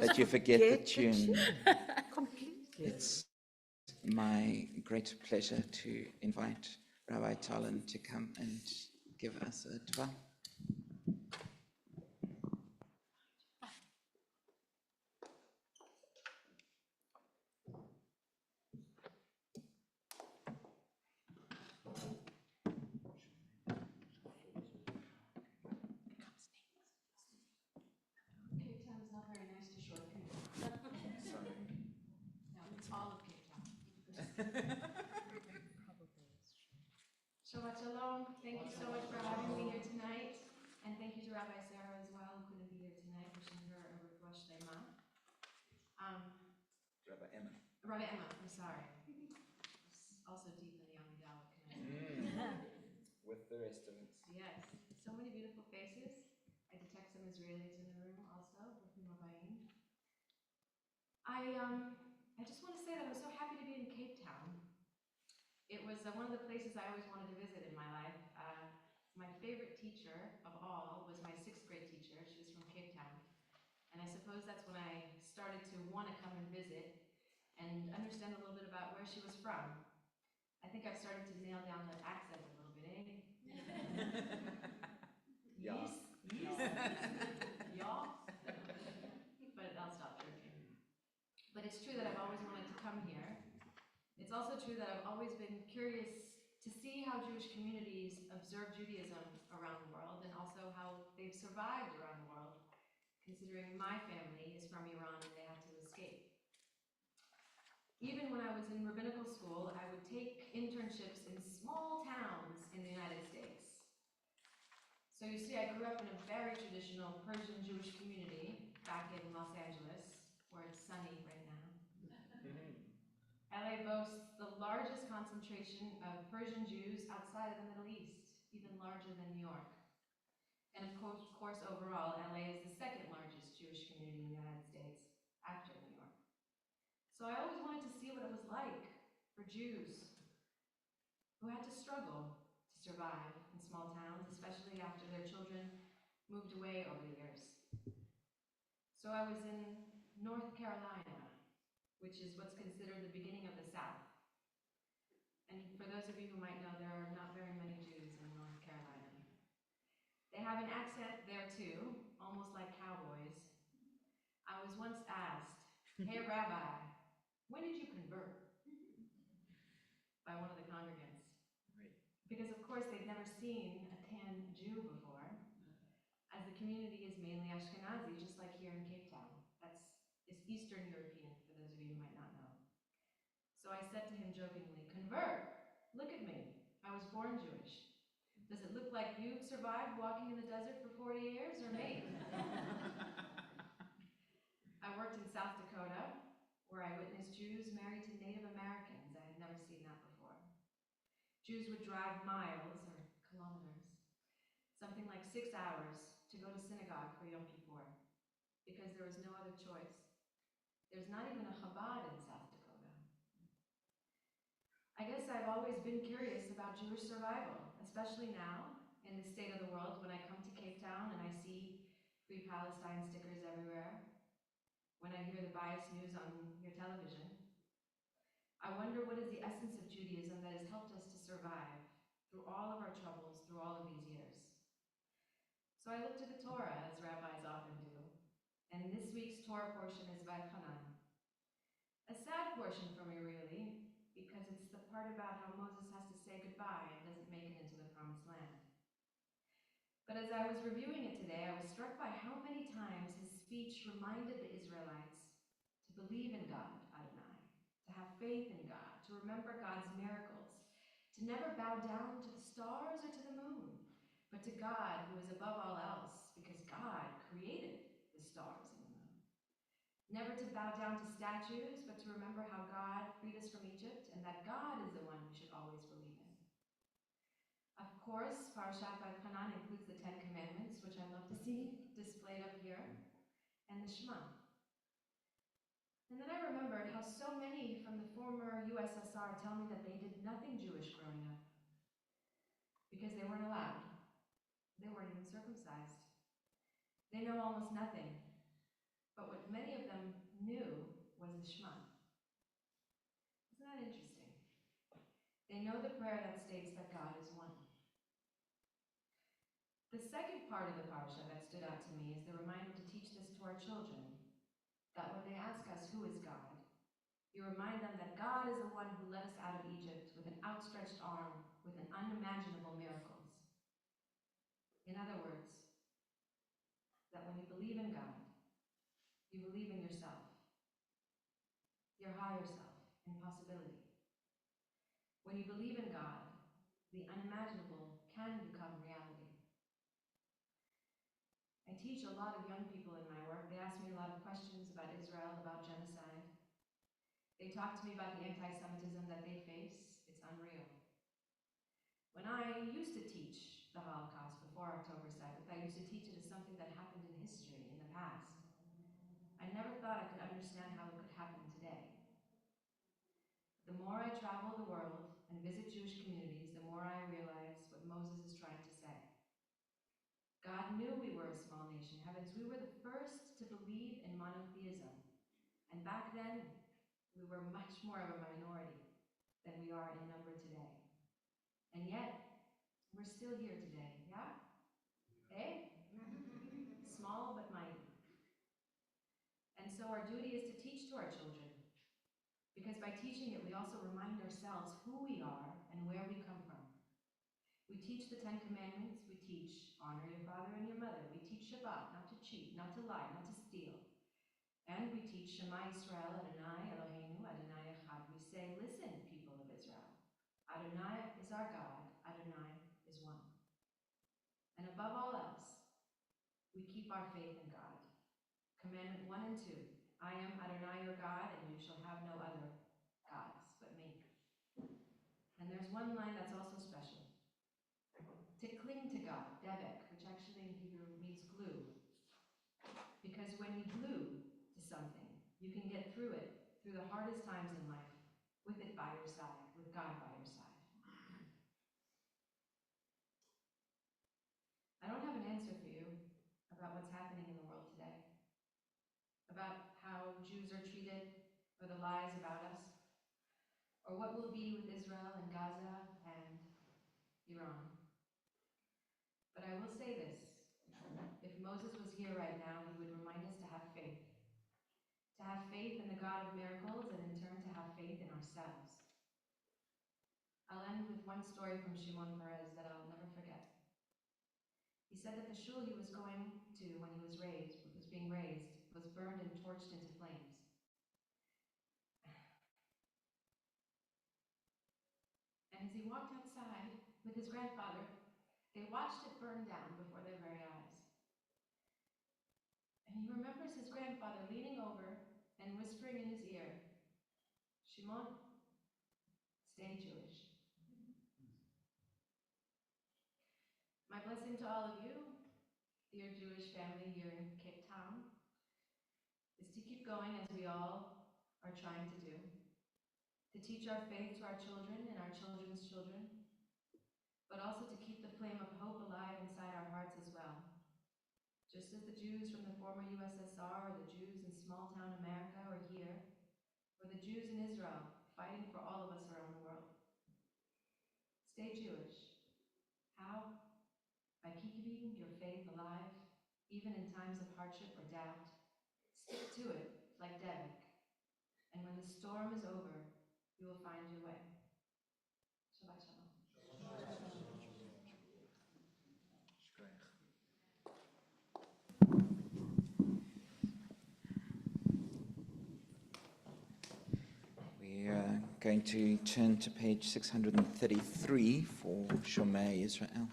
that you forget the tune. Completely. It's my great pleasure to invite Rabbi Tarlan to come and give us a Dvar. Cape Town is not very nice to short people. Sorry. No, it's all of Cape Town. Shabbat Shalom. Thank you so much for having me here tonight. And thank you to Rabbi Sarah as well, who couldn't be here tonight, wishing her a refuah shlema. Rabbi Emma. Rabbi Emma, I'm sorry. It's also deep in the Amidal, can I say? With the rest of us. Yes, so many beautiful faces. I detect some Israelis in the room also, with Rabbiim. I just want to say that I'm so happy to be in Cape Town. It was one of the places I always wanted to visit in my life. My favorite teacher of all was my 6th grade teacher. She was from Cape Town. And I suppose that's when I started to want to come and visit and understand a little bit about where she was from. I think I've started to nail down the accent a little bit, eh? Yeah. Yes. Yeah. But I'll stop joking. But it's true that I've always wanted to come here. It's also true that I've always been curious to see how Jewish communities observe Judaism around the world and also how they've survived around the world, considering my family is from Iran and they had to escape. Even when I was in rabbinical school, I would take internships in small towns in the United States. So you see, I grew up in a very traditional Persian Jewish community back in Los Angeles, where it's sunny right now. LA boasts the largest concentration of Persian Jews outside of the Middle East, even larger than New York. And of course, overall, LA is the 2nd largest Jewish community in the United States, after New York. So I always wanted to see what it was like for Jews who had to struggle to survive in small towns, especially after their children moved away over the years. So I was in North Carolina, which is what's considered the beginning of the South. And for those of you who might know, there are not very many Jews in North Carolina. They have an accent there too, almost like cowboys. I was once asked, "Hey Rabbi, when did you convert?" by one of the congregants. Right. Because of course they'd never seen a tan Jew before, as the community is mainly Ashkenazi, just like here in Cape Town. It's Eastern European, for those of you who might not know. So I said to him jokingly, "Convert, look at me. I was born Jewish. Does it look like you've survived walking in the desert for 40 years, or me?" I worked in South Dakota, where I witnessed Jews married to Native Americans. I had never seen that before. Jews would drive miles, or kilometers, something like 6 hours, to go to synagogue for Yom Kippur, because there was no other choice. There's not even a Chabad in South Dakota. I guess I've always been curious about Jewish survival, especially now, in the state of the world, when I come to Cape Town and I see Free Palestine stickers everywhere, when I hear the biased news on your television. I wonder what is the essence of Judaism that has helped us to survive through all of our troubles, through all of these years. So I look to the Torah, as rabbis often do, and this week's Torah portion is Vaychanan. A sad portion for me, really, because it's the part about how Moses has to say goodbye and doesn't make it into the Promised Land. But as I was reviewing it today, I was struck by how many times his speech reminded the Israelites to believe in God, Adonai, to have faith in God, to remember God's miracles, to never bow down to the stars or to the moon, but to God who is above all else, because God created the stars and the moon. Never to bow down to statues, but to remember how God freed us from Egypt and that God is the one we should always believe in. Of course, Parashat Vaychanan includes the 10 Commandments, which I love to see displayed up here, and the Shema. And then I remembered how so many from the former USSR tell me that they did nothing Jewish growing up because they weren't allowed. They weren't even circumcised. They know almost nothing. But what many of them They know the prayer that states that God is one. The second part of the parsha that stood out to me is the reminder to teach this to our children, that when they ask us who is God, you remind them that God is the one who led us out of Egypt with an outstretched arm, with an unimaginable miracles. In other words, that when you believe in God, you believe in yourself, your higher self, and possibility. When you believe in God, the unimaginable can become reality. I teach a lot of young people in my work. They ask me a lot of questions about Israel, about genocide. They talk to me about the anti-Semitism that they face. It's unreal. When I used to teach the Holocaust before October 7th, I used to teach it as something that happened in history, in the past. I never thought I could understand how it could happen today. The more I travel the world and visit Jewish communities, the more I realize what Moses is trying to say. God knew we were a small nation. Heavens, we were the first to believe in monotheism. And back then, we were much more of a minority than we are in number today. And yet, we're still here today, yeah? Eh? Small but mighty. And so our duty is to teach to our children. Because by teaching it, we also remind ourselves who we are and where we come from. We teach the 10 Commandments. We teach honor your father and your mother. We teach Shabbat, not to cheat, not to lie, not to steal. And we teach Shema Yisrael, Adonai Eloheinu, Adonai Echad. We say, listen, people of Israel. Adonai is our God. Adonai is one. And above all else, we keep our faith in God. Commandment 1 and 2. I am Adonai your God, and you shall have no other gods but me. And there's one line that's also special. To cling to God, devek, which actually in Hebrew means glue. Because when you glue to something, you can get through it, through the hardest times in life, with it by your side, with God by your side. I don't have an answer for you about what's happening in the world today, about how Jews are treated, or the lies about us, or what will be with Israel and Gaza and Iran. But I will say this, if Moses was here right now, he would remind us to have faith in the God of miracles, and in turn to have faith in ourselves. I'll end with one story from Shimon Peres that I'll never forget. He said that the shul he was going to when he was being raised, was burned and torched into flames. And as he walked outside with his grandfather, they watched it burn down before their very eyes. And he remembers his grandfather leaning over and whispering in his ear, Shimon, stay Jewish. My blessing to all of you, dear Jewish family here in Cape Town, is to keep going as we all are trying to do, to teach our faith to our children and our children's children, but also to keep the flame of hope alive inside our hearts as well. Just as the Jews from the former USSR, or the Jews in small-town America, or here, or the Jews in Israel, fighting for all of us around the world. Stay Jewish. How? By keeping your faith alive, even in times of hardship or doubt. Stick to it, like Devik. And when the storm is over, you will find your way. Shabbat Shalom. We are going to turn to page 633 for Shomei Israel.